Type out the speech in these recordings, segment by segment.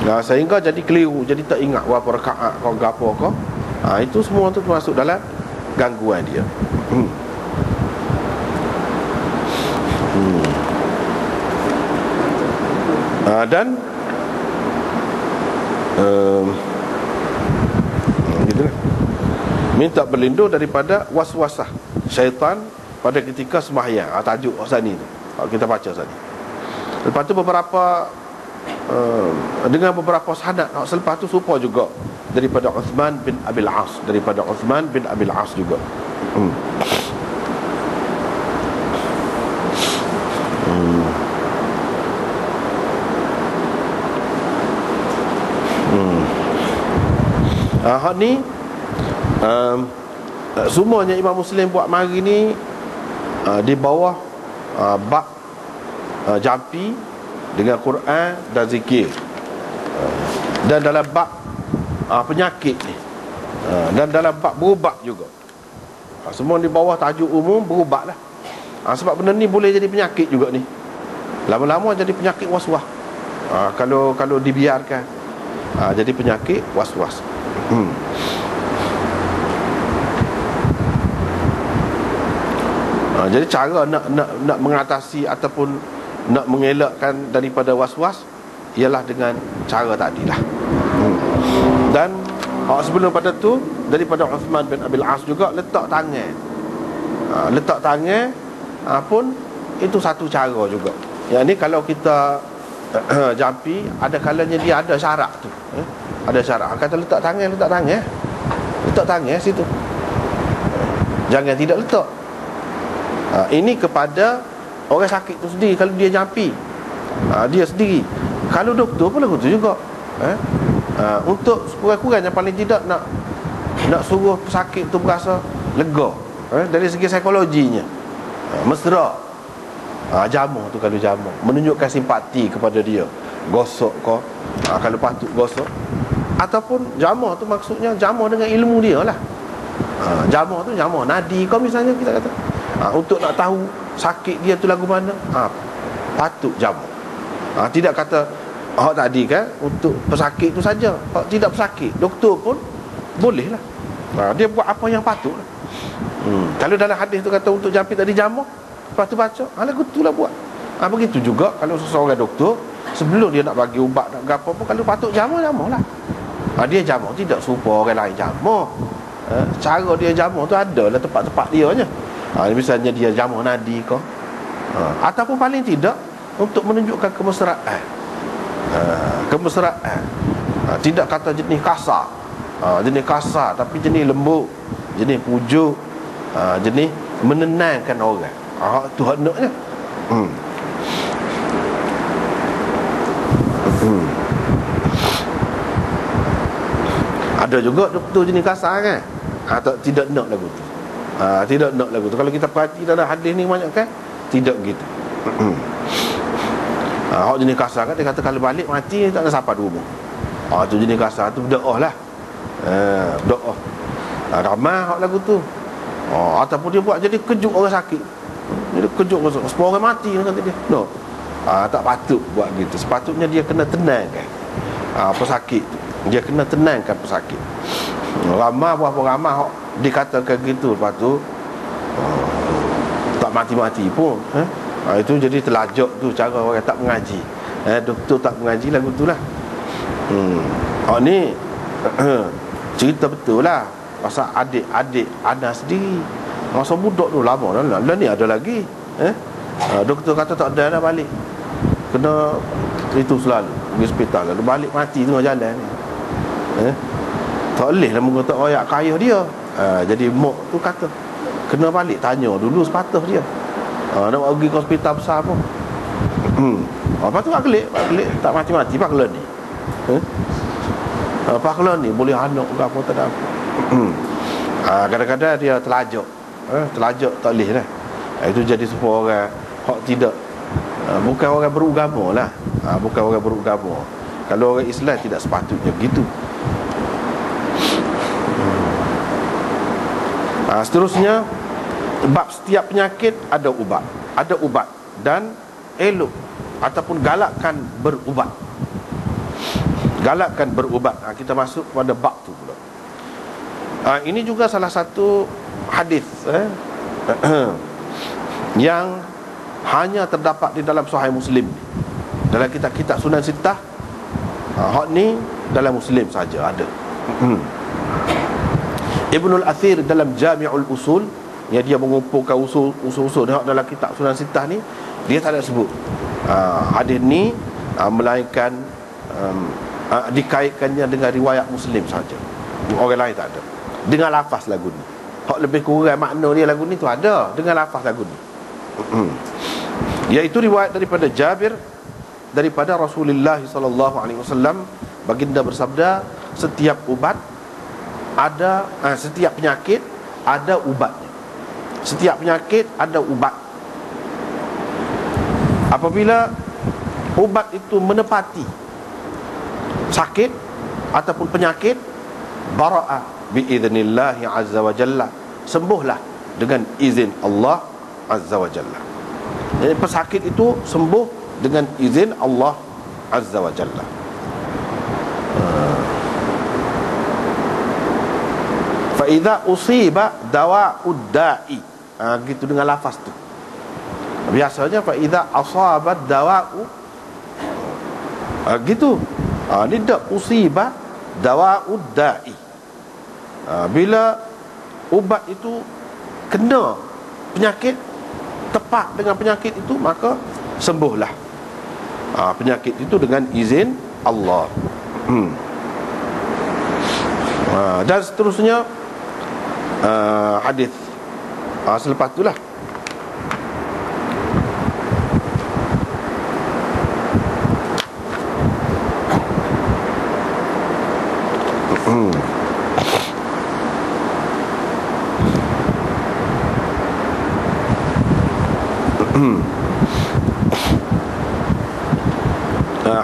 Sehingga jadi keliru, jadi tak ingat berapa rakaat kau gapo kau. Itu semua tu termasuk dalam gangguan dia. Dan gitulah. Minta berlindung daripada waswasah syaitan pada ketika sembahyang. Tajuk Sani tu kita baca tadi. Lepas tu beberapa dengan beberapa sanad selepas tu serupa juga daripada Uthman bin Abil As, juga. Hak ni semuanya Imam Muslim buat mari ni di bawah bab jampi dengan Quran dan zikir, dan dalam bab penyakit ni, dan dalam bab berubat juga. Semua di bawah tajuk umum berubat lah. Sebab benda ni boleh jadi penyakit juga ni. Lama-lama jadi penyakit was-was. Kalau dibiarkan jadi penyakit was-was. Jadi cara nak mengatasi ataupun nak mengelakkan daripada was-was ialah dengan cara tadilah. Dan sebelum pada tu daripada Uthman bin Abil As juga letak tangan. Letak tangan pun itu satu cara juga. Yang ni kalau kita jampi, ada kalanya dia ada syarat tu. Ada syarat. Kata letak tangan situ. Jangan tidak letak. Ini kepada orang sakit tu sendiri. Kalau dia jampi, dia sendiri. Kalau doktor pun lagu tu juga. Untuk kurang-kurang yang paling tidak nak suruh pesakit tu berasa lega, dari segi psikologinya, mesra. Jamuh tu, kalau jamuh menunjukkan simpati kepada dia, gosok kau kalau patut gosok. Ataupun jamuh tu maksudnya jamuh dengan ilmu dia lah. Jamuh tu jamuh nadi kau misalnya, kita kata untuk nak tahu sakit dia tu lagu mana, patut jamuh. Tidak kata tadi kan untuk pesakit tu saja, tidak pesakit, doktor pun boleh lah. Dia buat apa yang patut lah. Kalau dalam hadis tu kata untuk jampi tadi jamuh, lepas tu baca, lagu tu lah buat. Begitu juga kalau seseorang doktor, sebelum dia nak bagi ubat, nak apa pun, kalau patut jamuh lah. Dia jamuh, tidak serupa orang lain jamuh. Cara dia jamuh tu ada lah tempat-tempat dia nya. Misalnya dia jamuh nadi kau, ataupun paling tidak untuk menunjukkan kemesraan. Tidak kata jenis kasar, tapi jenis lembut, jenis pujuk, jenis menenangkan orang. Tu hendaknya. Ada juga doktor jenis kasar kan, tidak nak lagu tu. Tidak nak lagu tu. Kalau kita perhati dalam hadis ni banyak kan, tidak begitu. Hak jenis kasar kan, dia kata kalau balik mati tak ada siapa di rumah. Tu jenis kasar tu berdoa lah. Berdoa. Ramah hak lagu tu. Ataupun dia buat jadi kejut orang sakit. Jadi kejut orang, semua orang mati kata dia. No. Tak patut buat gitu. Sepatutnya dia kena tenangkan pesakit tu. Dia kena tenangkan pesakit. Ramah berapa ramah hak dikatakan gitu, lepas tu tak mati-mati pun. Itu jadi telajak tu cara orang tak mengaji. Doktor tak mengaji lagu tu lah. Ni cerita betul lah pasal adik-adik Anas sendiri. Masa budak tu lama dah. Lah ni ada lagi. Doktor kata tak ada dah balik. Kena itu selalu pergi hospital, lalu balik mati tengah jalan ni. Tak boleh lah mengata royak kaya dia. Jadi mak tu kata kena balik tanya dulu sepatah dia. Nak pergi ke hospital besar pun. Lepas tu Pak Kelik tak mati-mati Pak Kelik ni. Pak Kelik ni boleh anak ke apa tak ada apa. Kadang-kadang dia telajak. Telajak tak boleh lah. Itu jadi sebuah orang hak tidak, bukan orang beragama lah. Bukan orang beragama. Kalau orang Islam tidak sepatutnya begitu. Seterusnya, bab setiap penyakit ada ubat dan elok ataupun galakkan berubat. galakkan berubat. Kita masuk pada bab tu pula. Ini juga salah satu hadis yang hanya terdapat di dalam Sahih Muslim. Dalam kitab-kitab Sunan Sittah, hak ni dalam Muslim saja ada. Ibnul Athir dalam Jami'ul Usul, yang dia mengumpulkan usul-usul dalam kitab Sunan Sittah ni, dia tak ada sebut hadis ni, melainkan dikaitkannya dengan riwayat Muslim saja. Orang lain tak ada. Dengan lafaz lagu ni. Hak lebih kurang makna dia lagu ni tu ada dengan lafaz lagu ni. Iaitu riwayat daripada Jabir, daripada Rasulullah sallallahu alaihi wasallam, baginda bersabda, setiap ubat ada, setiap penyakit ada ubatnya. Setiap penyakit ada ubat. Apabila ubat itu menepati sakit ataupun penyakit, bara'a biidznillahi azza wa jalla, sembuhlah dengan izin Allah azza wa jalla. Jadi pesakit itu sembuh dengan izin Allah azza wa jalla. Fa idza usiba dawa'ud da'i, gitu dengan lafaz tu. Biasanya fa idza asabat dawa'u, gitu. Ni dak usiba dawa'ud da'i. Bila ubat itu kena penyakit, tepat dengan penyakit itu, maka sembuhlah penyakit itu dengan izin Allah. Dan seterusnya hadis selepas itulah.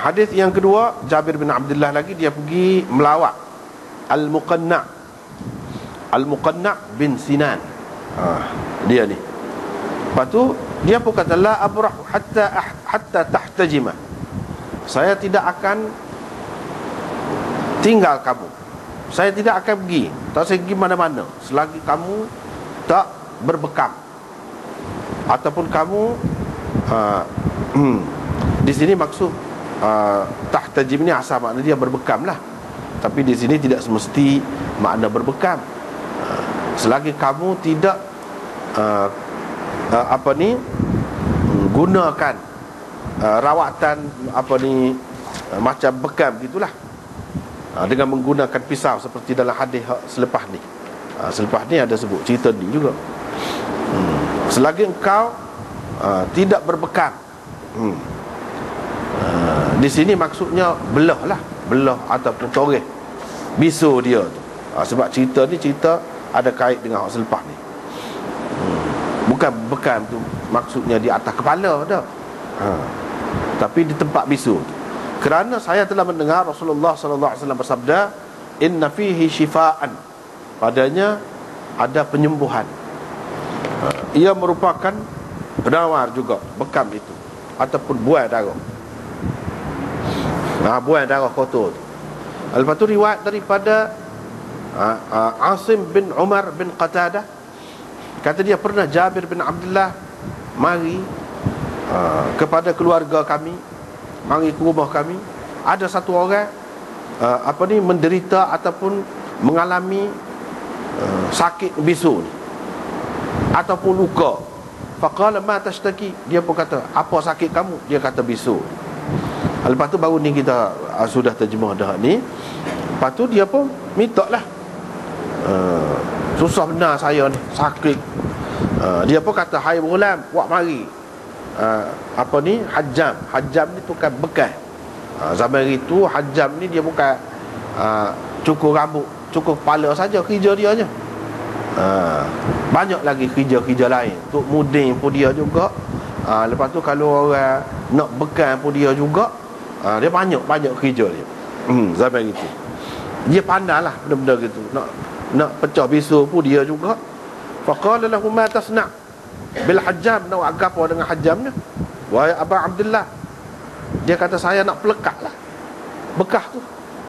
Hadis yang kedua, Jabir bin Abdullah lagi, dia pergi melawat Al-Muqanna' bin Sinan. Dia ni. Lepas tu dia pun kata, la abrah hatta tahtajima. Saya tidak akan tinggal kamu. Saya tidak akan pergi, tak saya pergi mana-mana selagi kamu tak berbekam, ataupun kamu di sini maksud tahtajim ni asal makna dia berbekam lah, tapi di sini tidak semesti makna berbekam. Selagi kamu tidak gunakan rawatan macam bekam gitulah, dengan menggunakan pisau seperti dalam hadis selepas ni. Selepas ni ada sebut cerita ni juga. Selagi engkau tidak berbekam, di sini maksudnya belah ataupun toreh, bisu dia tu. Sebab cerita ni cerita ada kait dengan hak selepas ni. Bukan bekam tu maksudnya di atas kepala dah, tapi di tempat bisu tu. Kerana saya telah mendengar Rasulullah sallallahu alaihi wasallam bersabda, inna fihi shifaan, padanya ada penyembuhan. Ia merupakan penawar juga bekam itu, ataupun buai darah. Buai darah kotor tu. Lepas tu riwayat daripada Asim bin Umar bin Qatadah, kata dia pernah Jabir bin Abdullah mari kepada keluarga kami, mari ke rumah kami, ada satu orang menderita ataupun mengalami sakit bisu ni, ataupun luka. Faqala ma tashtaki, dia pun kata, apa sakit kamu? Dia kata bisu. Lepas tu baru ni kita sudah terjemah dah ni. Lepas tu dia pun minta lah, susah benar saya ni, sakit. Dia pun kata, hai Ghulam, wak mari hajam. Hajam ni tu kan bekas. Zaman itu hajam ni dia bukan cukur rambut, cukur kepala saja kerja dia je. Banyak lagi kerja-kerja lain. Untuk muding pun dia juga. Lepas tu kalau orang nak bekas pun dia juga. Dia banyak kerja dia. Zaman itu dia pandai lah benda-benda gitu. Nak pecah bisu pun dia juga. Faqala lahu ma tasna' bil hajjam, nak apa dengan hajamnya? Wahai Aba Abdullah, dia kata saya nak pelekat lah bekas tu.